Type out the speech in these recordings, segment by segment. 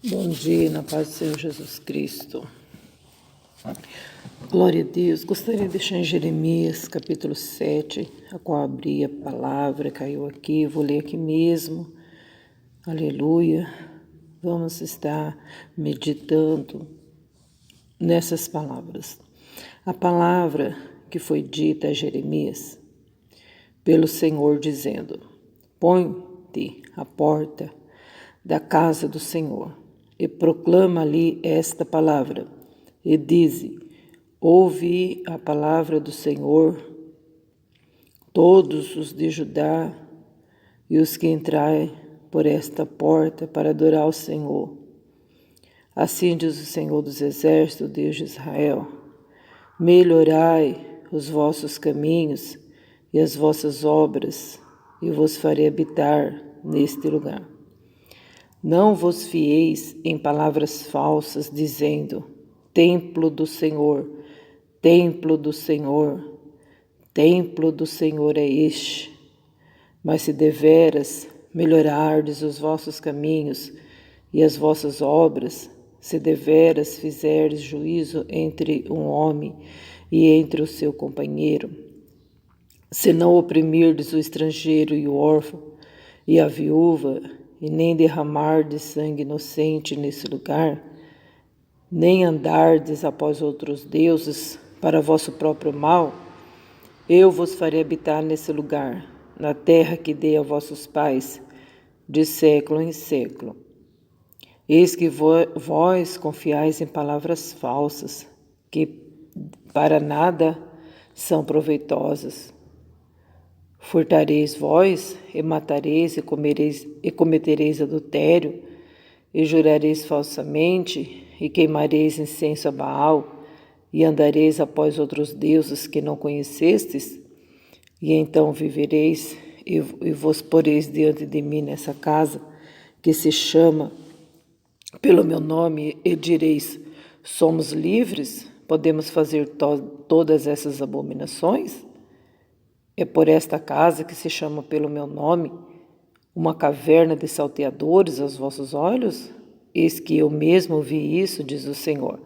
Bom dia, na paz do Senhor Jesus Cristo. Glória a Deus. Gostaria de deixar em Jeremias, capítulo 7, a qual abri a palavra, caiu aqui, vou ler aqui mesmo. Aleluia. Vamos estar meditando nessas palavras. A palavra que foi dita a Jeremias pelo Senhor, dizendo: Põe-te à porta da casa do Senhor e proclama ali esta palavra, e dize: Ouvi a palavra do Senhor, todos os de Judá e os que entrarem por esta porta para adorar o Senhor. Assim diz o Senhor dos Exércitos, Deus de Israel: Melhorai os vossos caminhos e as vossas obras, e vos farei habitar neste lugar. Não vos fieis em palavras falsas, dizendo: Templo do Senhor, templo do Senhor, templo do Senhor é este. Mas se deveras melhorardes os vossos caminhos e as vossas obras, se deveras fizerdes juízo entre um homem e entre o seu companheiro, se não oprimirdes o estrangeiro e o órfão e a viúva, e nem derramardes sangue inocente nesse lugar, nem andardes após outros deuses para vosso próprio mal, eu vos farei habitar nesse lugar, na terra que dei a vossos pais, de século em século. Eis que vós confiais em palavras falsas, que para nada são proveitosas. Furtareis vós, e matareis, e cometereis adultério, e jurareis falsamente, e queimareis incenso a Baal, e andareis após outros deuses que não conhecestes, e então vivereis, e vos poreis diante de mim nessa casa, que se chama pelo meu nome, e direis: somos livres, podemos fazer todas essas abominações? É por esta casa que se chama pelo meu nome, uma caverna de salteadores aos vossos olhos? Eis que eu mesmo vi isso, diz o Senhor.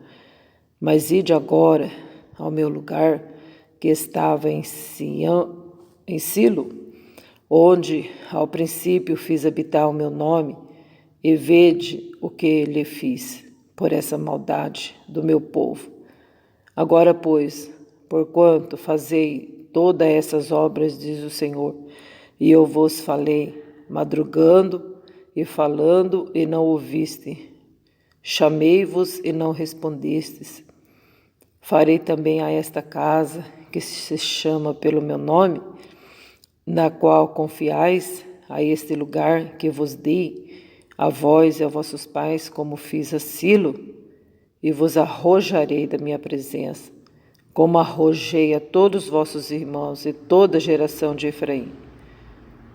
Mas ide agora ao meu lugar que estava em Silo, onde ao princípio fiz habitar o meu nome, e vede o que lhe fiz por essa maldade do meu povo. Agora, pois, porquanto fazei todas essas obras, diz o Senhor, e eu vos falei, madrugando e falando, e não ouviste. Chamei-vos e não respondestes. Farei também a esta casa, que se chama pelo meu nome, na qual confiais, a este lugar que vos dei, a vós e a vossos pais, como fiz a Silo, e vos arrojarei da minha presença, como arrojei a todos os vossos irmãos e toda a geração de Efraim.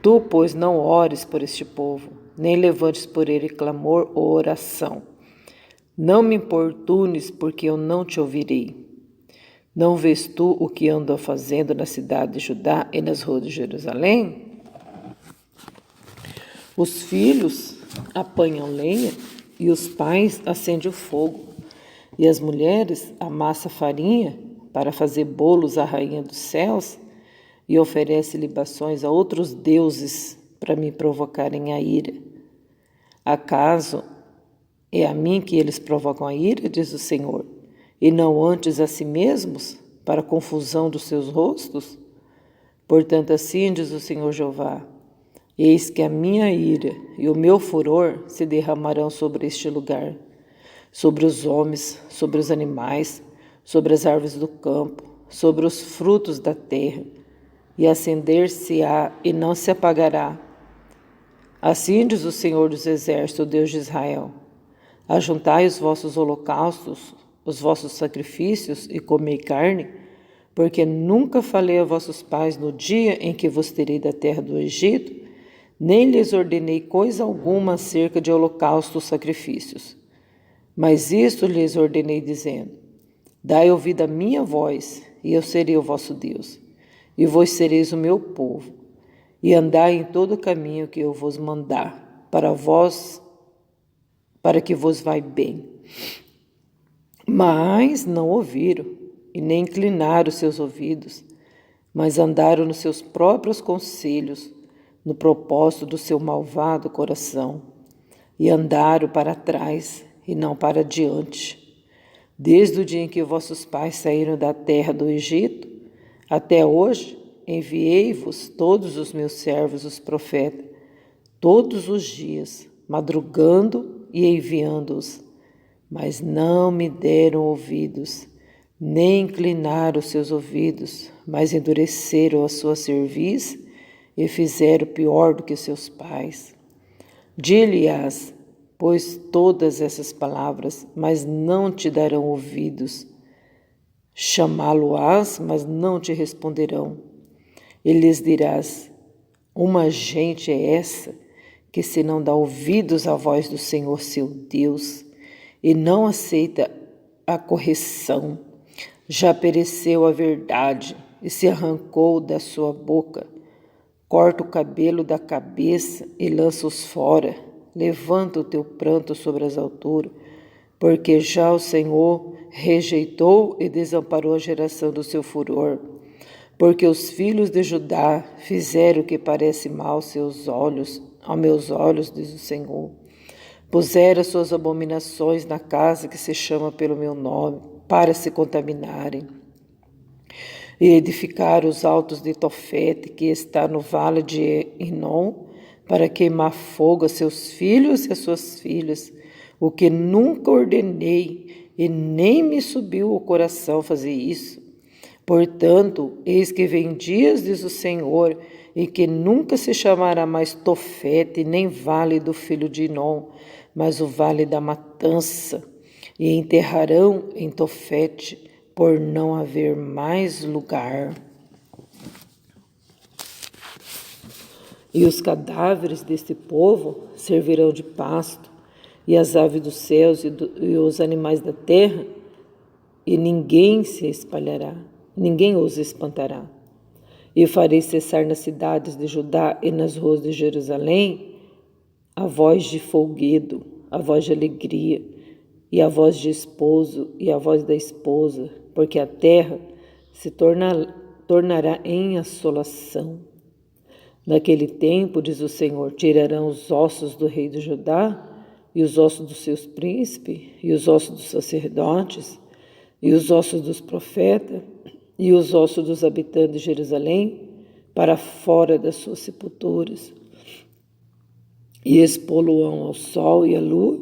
Tu, pois, não ores por este povo, nem levantes por ele clamor ou oração. Não me importunes, porque eu não te ouvirei. Não vês tu o que ando fazendo na cidade de Judá e nas ruas de Jerusalém? Os filhos apanham lenha e os pais acendem o fogo, e as mulheres amassam farinha para fazer bolos à rainha dos céus, e oferece libações a outros deuses para me provocarem a ira. Acaso é a mim que eles provocam a ira, diz o Senhor, e não antes a si mesmos, para a confusão dos seus rostos? Portanto, assim diz o Senhor Jeová: Eis que a minha ira e o meu furor se derramarão sobre este lugar, sobre os homens, sobre os animais, sobre as árvores do campo, sobre os frutos da terra, e acender-se-á e não se apagará. Assim diz o Senhor dos Exércitos, o Deus de Israel: Ajuntai os vossos holocaustos, os vossos sacrifícios, e comei carne, porque nunca falei a vossos pais no dia em que vos tirei da terra do Egito, nem lhes ordenei coisa alguma acerca de holocaustos sacrifícios. Mas isto lhes ordenei, dizendo: Dai ouvido à minha voz, e eu serei o vosso Deus, e vós sereis o meu povo, e andai em todo o caminho que eu vos mandar, para vós para que vos vai bem. Mas não ouviram, e nem inclinaram seus ouvidos, mas andaram nos seus próprios conselhos, no propósito do seu malvado coração, e andaram para trás e não para diante. Desde o dia em que vossos pais saíram da terra do Egito, até hoje, enviei-vos todos os meus servos, os profetas, todos os dias, madrugando e enviando-os. Mas não me deram ouvidos, nem inclinaram os seus ouvidos, mas endureceram a sua cerviz e fizeram pior do que seus pais. Dir-lhe-ás, pois, todas essas palavras, mas não te darão ouvidos. Chamá-lo-ás, mas não te responderão. E lhes dirás, uma gente é essa que se não dá ouvidos à voz do Senhor seu Deus e não aceita a correção, já pereceu a verdade e se arrancou da sua boca. Corta o cabelo da cabeça e lança-os fora. Levanta o teu pranto sobre as alturas, porque já o Senhor rejeitou e desamparou a geração do seu furor. Porque os filhos de Judá fizeram o que parece mal aos meus olhos, diz o Senhor. Puseram suas abominações na casa que se chama pelo meu nome, para se contaminarem. E edificaram os altos de Tofete, que está no vale de Inom, para queimar fogo a seus filhos e a suas filhas, o que nunca ordenei, e nem me subiu o coração fazer isso. Portanto, eis que vem dias, diz o Senhor, e que nunca se chamará mais Tofete, nem vale do filho de Inom, mas o vale da matança, e enterrarão em Tofete, por não haver mais lugar. E os cadáveres deste povo servirão de pasto, e as aves dos céus e os animais da terra, e ninguém se espalhará, ninguém os espantará. E farei cessar nas cidades de Judá e nas ruas de Jerusalém a voz de folguedo, a voz de alegria, e a voz de esposo e a voz da esposa, porque a terra se tornará em assolação. Naquele tempo, diz o Senhor, tirarão os ossos do rei de Judá, e os ossos dos seus príncipes, e os ossos dos sacerdotes, e os ossos dos profetas, e os ossos dos habitantes de Jerusalém, para fora das suas sepulturas, e expô-lo-ão ao sol e à lua,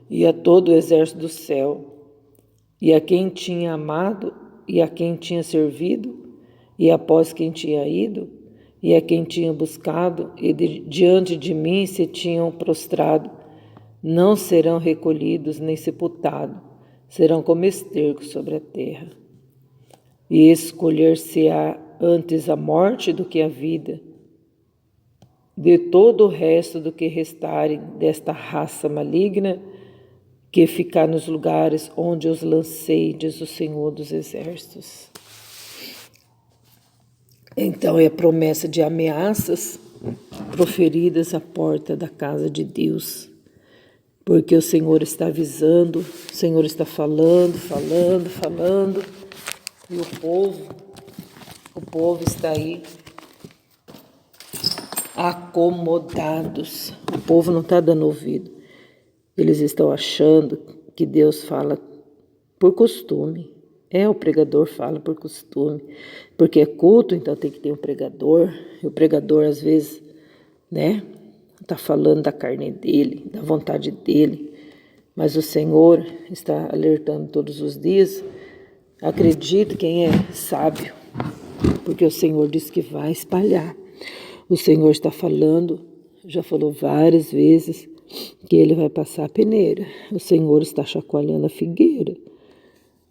e a todo o exército do céu, e a quem tinha amado, e a quem tinha servido, e após quem tinha ido, e a quem tinha buscado, e diante de mim se tinham prostrado, não serão recolhidos nem sepultados, serão como esterco sobre a terra. E escolher-se-á antes a morte do que a vida, de todo o resto do que restarem desta raça maligna, que ficar nos lugares onde os lancei, diz o Senhor dos Exércitos. Então é a promessa de ameaças proferidas à porta da casa de Deus, porque o Senhor está avisando, o Senhor está falando, e o povo está aí acomodados, o povo não está dando ouvido. Eles estão achando que Deus fala por costume. O pregador fala por costume. Porque é culto, então tem que ter um pregador. E o pregador, às vezes, está falando da carne dele, da vontade dele. Mas o Senhor está alertando todos os dias. Acredite quem é sábio, porque o Senhor disse que vai espalhar. O Senhor está falando, já falou várias vezes, que ele vai passar a peneira. O Senhor está chacoalhando a figueira.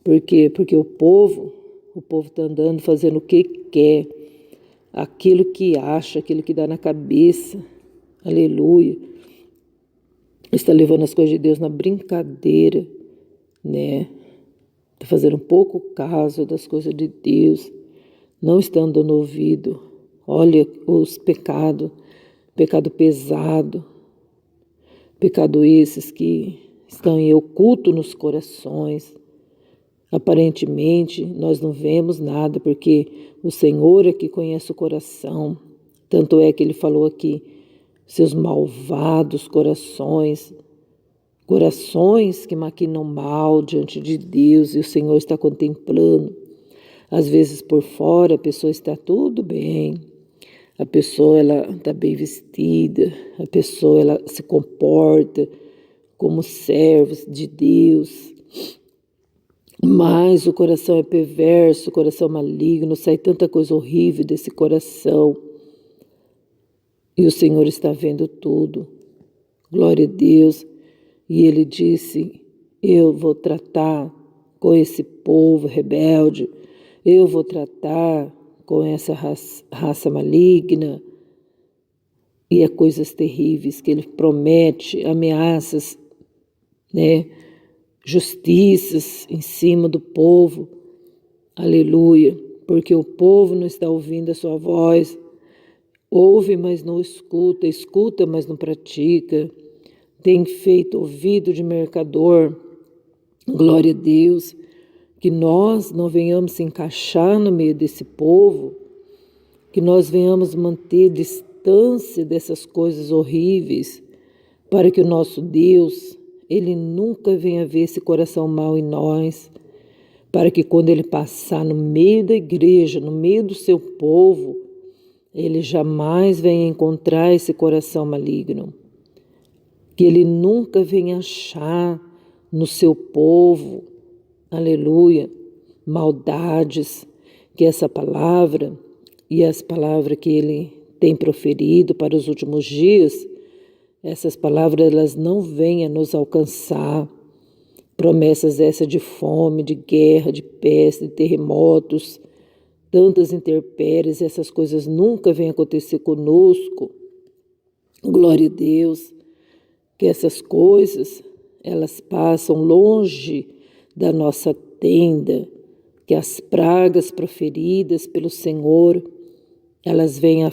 Por quê? Porque o povo está andando fazendo o que quer, aquilo que acha, aquilo que dá na cabeça. Aleluia. Está levando as coisas de Deus na brincadeira, Está fazendo pouco caso das coisas de Deus. Não estão dando ouvido. Olha os pecados, pecado pesado, pecado esses que estão em oculto nos corações. Aparentemente, nós não vemos nada, porque o Senhor é que conhece o coração. Tanto é que Ele falou aqui, seus malvados corações, corações que maquinam mal diante de Deus, e o Senhor está contemplando. Às vezes por fora a pessoa está tudo bem, a pessoa ela está bem vestida, a pessoa ela se comporta como servos de Deus, mas o coração é perverso, o coração maligno, sai tanta coisa horrível desse coração. E o Senhor está vendo tudo. Glória a Deus. E Ele disse, eu vou tratar com esse povo rebelde, eu vou tratar com essa raça maligna. E é coisas terríveis que Ele promete, ameaças, justiças em cima do povo. Aleluia. Porque o povo não está ouvindo a sua voz. Ouve, mas não escuta. Escuta, mas não pratica. Tem feito ouvido de mercador. Glória a Deus. Que nós não venhamos se encaixar no meio desse povo. Que nós venhamos manter distância dessas coisas horríveis. Para que o nosso Deus, Ele nunca venha ver esse coração mau em nós. Para que quando Ele passar no meio da igreja, no meio do seu povo, Ele jamais venha encontrar esse coração maligno. Que Ele nunca venha achar no seu povo, aleluia, maldades. Que essa palavra e as palavras que Ele tem proferido para os últimos dias, essas palavras elas não venham nos alcançar. Promessas essas de fome, de guerra, de peste, de terremotos, tantas intempéries, essas coisas nunca vêm acontecer conosco. Glória a Deus, que essas coisas, elas passam longe da nossa tenda, que as pragas proferidas pelo Senhor, elas venham a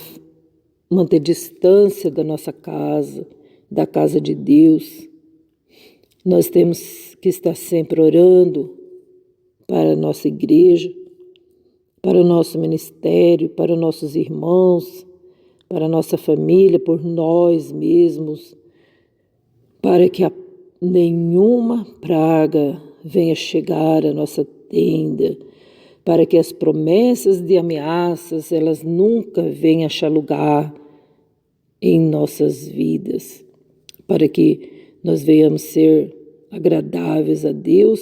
manter distância da nossa casa, da casa de Deus. Nós temos que estar sempre orando para a nossa igreja, para o nosso ministério, para os nossos irmãos, para a nossa família, por nós mesmos, para que nenhuma praga venha chegar à nossa tenda, para que as promessas de ameaças, elas nunca venham achar lugar em nossas vidas, para que nós venhamos ser agradáveis a Deus,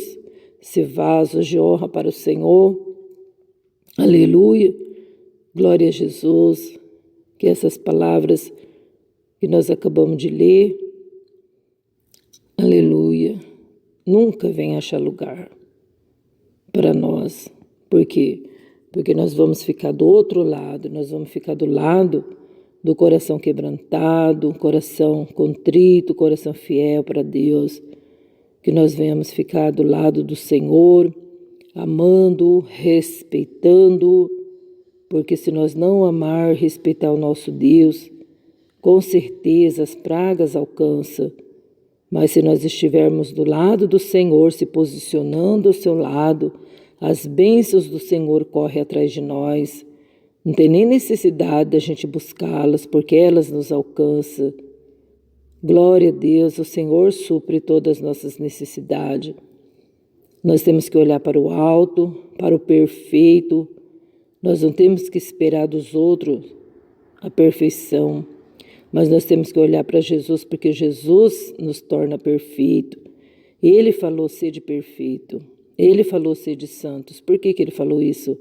ser vasos de honra para o Senhor. Aleluia, glória a Jesus, que essas palavras que nós acabamos de ler, aleluia, nunca venha achar lugar para nós. Por quê? Porque nós vamos ficar do outro lado, nós vamos ficar do lado do coração quebrantado, coração contrito, coração fiel para Deus. Que nós venhamos ficar do lado do Senhor, amando, respeitando, porque se nós não amar, respeitar o nosso Deus, com certeza as pragas alcançam. Mas se nós estivermos do lado do Senhor, se posicionando ao seu lado, as bênçãos do Senhor correm atrás de nós. Não tem nem necessidade da gente buscá-las, porque elas nos alcançam. Glória a Deus, o Senhor supre todas as nossas necessidades. Nós temos que olhar para o alto, para o perfeito. Nós não temos que esperar dos outros a perfeição, mas nós temos que olhar para Jesus, porque Jesus nos torna perfeito. Ele falou sede perfeito, Ele falou sede santos. Por que Ele falou isso?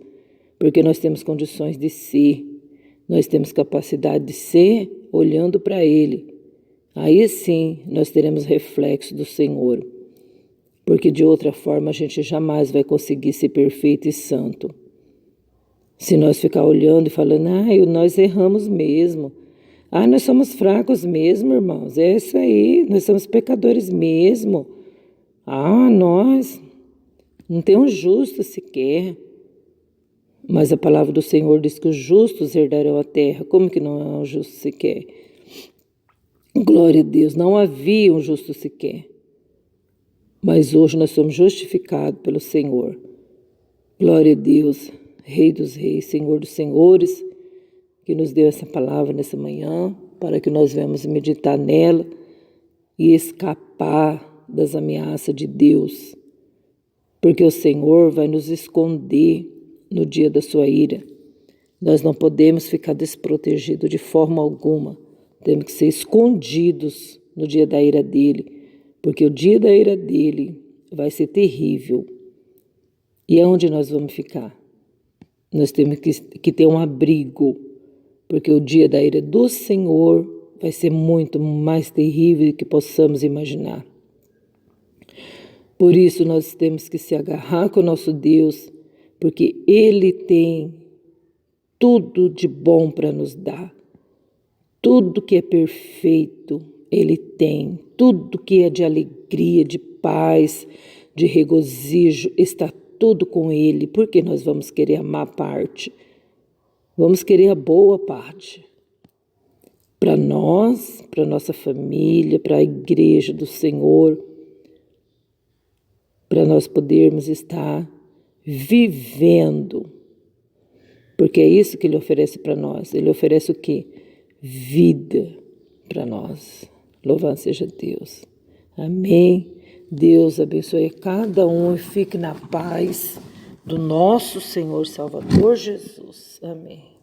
Porque nós temos condições de ser, nós temos capacidade de ser olhando para Ele. Aí sim nós teremos reflexo do Senhor, porque de outra forma a gente jamais vai conseguir ser perfeito e santo. Se nós ficar olhando e falando, nós erramos mesmo, nós somos fracos mesmo, irmãos, é isso aí, nós somos pecadores mesmo, nós não tem um justo sequer. Mas a palavra do Senhor diz que os justos herdarão a terra. Como que não é um justo sequer? Glória a Deus, não havia um justo sequer. mas hoje nós somos justificados pelo Senhor. Glória a Deus, Rei dos Reis, Senhor dos Senhores, que nos deu essa palavra nessa manhã, para que nós venhamos meditar nela e escapar das ameaças de Deus, porque o Senhor vai nos esconder no dia da sua ira. Nós não podemos ficar desprotegidos de forma alguma, temos que ser escondidos no dia da ira dele, porque o dia da ira dele vai ser terrível. E aonde nós vamos ficar? Nós temos que ter um abrigo, porque o dia da ira do Senhor vai ser muito mais terrível do que possamos imaginar. Por isso nós temos que se agarrar com o nosso Deus, porque Ele tem tudo de bom para nos dar. Tudo que é perfeito, Ele tem. Tudo que é de alegria, de paz, de regozijo, está tudo com Ele. Por que nós vamos querer a má parte? Vamos querer a boa parte. Para nós, para nossa família, para a igreja do Senhor, para nós podermos estar vivendo. Porque é isso que Ele oferece para nós. Ele oferece o quê? Vida para nós. Louvado seja Deus. Amém. Deus abençoe cada um e fique na paz do nosso Senhor Salvador Jesus. Amém.